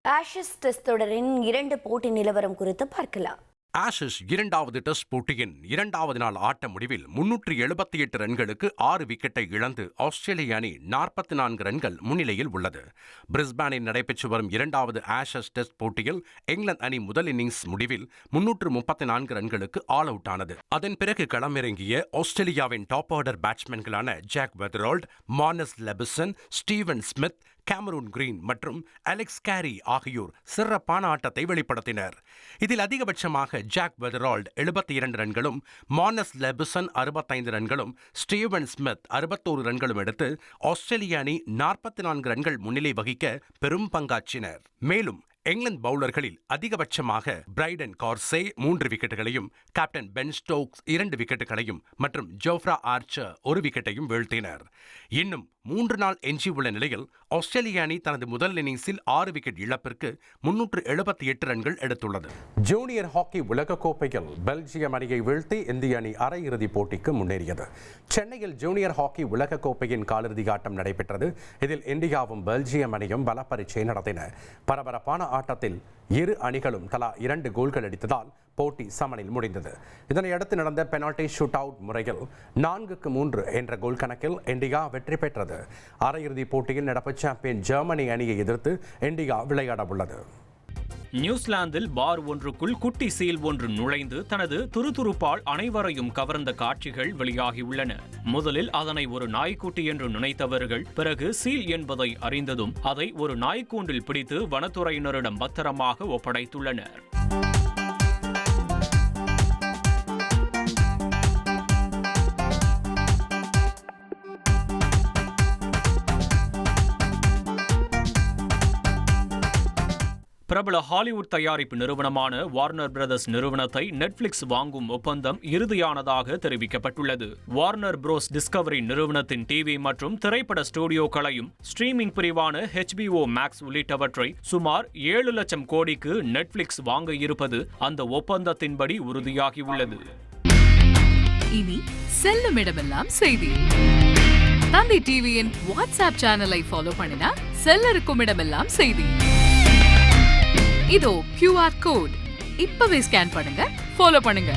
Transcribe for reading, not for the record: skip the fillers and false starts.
Ashes test தொடரின் 2 போட்டி நிலவரம் குறித்து பார்க்கலாம். ஆஷஸ் இரண்டாவது டெஸ்ட் போட்டியின் 2வது நாள் ஆட்ட முடிவில் 378 ரன்களுக்கு 6 விக்கெட்டை இழந்து ஆஸ்திரேலிய அணி 44 ரன்கள் முன்னிலையில் உள்ளது. பிரிஸ்பேனில் நடைபெற்று வரும் 2வது ஆஷஸ் டெஸ்ட் போட்டியில் இங்கிலாந்து அணி முதல் இன்னிங்ஸ் முடிவில் 334 ரன்களுக்கு ஆல் அவுட் ஆனது. அதன் பிறகு களமிறங்கிய ஆஸ்திரேலியாவின் டாப் ஆர்டர் பேட்ஸ்மேன்களான Jake Weatherald, Marnus Labuschagne, Steven Smith, Cameron Green மற்றும் அலெக்ஸ் கேரி ஆகியோர் சிறப்பான ஆட்டத்தை வெளிப்படுத்தினர். இதில் அதிகபட்சமாக ஜாக் வெதரால்ட் 72 ரன்களும், மார்னஸ் லெபிசன் 65 ரன்களும், ஸ்டீவன் ஸ்மித் 61 ரன்களும் எடுத்து ஆஸ்திரேலிய அணி 44 ரன்கள் முன்னிலை வகிக்க பெரும் பங்காற்றினர். மேலும் இங்கிலாந்து பவுலர்களில் அதிகபட்சமாக பிரைடன் கார்சே 3 விக்கெட்டுகளையும், கேப்டன் பென் ஸ்டோக்ஸ் 2 விக்கெட்டுகளையும் மற்றும் ஜோஃப்ரா ஆர்ச்சர் 1 விக்கெட்டையும் வீழ்த்தினர். இன்னும் 3 நாள் எஞ்சியுள்ள நிலையில் ஆஸ்திரேலிய அணி தனது முதல் இன்னிங்ஸில் 6 விக்கெட் இழப்பிற்கு 378 ரன்கள் எடுத்துள்ளது. ஜூனியர் ஹாக்கி உலகக்கோப்பையில் பெல்ஜியம் அணியை வீழ்த்தி இந்திய அணி அரையிறுதிப் போட்டிக்கு முன்னேறியது. சென்னையில் ஜூனியர் ஹாக்கி உலகக்கோப்பையின் காலிறுதி ஆட்டம் நடைபெற்றது. இதில் இந்தியாவும் பெல்ஜியம் அணியும் பல பரீட்சை நடத்தின. பரபரப்பான ஆட்டத்தில் இரு அணிகளும் தலா 2 கோல்கள் அடித்ததால் போட்டி சமனில் முடிந்தது. இதனையடுத்து நடந்த பெனால்டி ஷூட் அவுட் முறையில் 4-3 என்ற கோல் கணக்கில் இந்தியா வெற்றி பெற்றது. அரையிறுதிப் போட்டியில் நடப்பு சாம்பியன் ஜெர்மனி அணியை எதிர்த்து இந்தியா விளையாட உள்ளது. நியூசிலாந்தில் பார் ஒன்றுக்குள் குட்டி சீல் ஒன்று நுழைந்து தனது துருதுருப்பால் அனைவரையும் கவர்ந்த காட்சிகள் வெளியாகியுள்ளன. முதலில் அதனை ஒரு நாய்க்குட்டி என்று நினைத்தவர்கள் பிறகு சீல் என்பதை அறிந்ததும் அதை ஒரு நாய்க்கூண்டில் பிடித்து வனத்துறையினரிடம் பத்திரமாக ஒப்படைத்துள்ளனர். பிரபல ஹாலிவுட் தயாரிப்பு நிறுவனமான வார்னர் பிரதர்ஸ் நிறுவனத்தை நெட்ஃபிளிக்ஸ் வாங்கும் ஒப்பந்தம் இறுதியானதாக தெரிவிக்கப்பட்டுள்ளது. வார்னர் புரோஸ் டிஸ்கவரி நிறுவனத்தின் டிவி மற்றும் திரைப்பட ஸ்டுடியோக்களையும் ஸ்ட்ரீமிங் பிரிவான HBO மேக்ஸ் உள்ளிட்டவற்றை சுமார் 7 லட்சம் கோடிக்கு நெட்ஃபிளிக்ஸ் வாங்க இருப்பது அந்த ஒப்பந்தத்தின்படி உறுதியாகியுள்ளது. இனி செல்லும் இடமெல்லாம் செய்தி. தந்தி டிவியின் வாட்ஸ்அப் சேனலை ஃபாலோ பண்ணினா செல்ல இருக்கும் இடமெல்லாம் செய்தி. இதோ QR கோட் இப்பவே ஸ்கேன் பண்ணுங்க, ஃபாலோ பண்ணுங்க.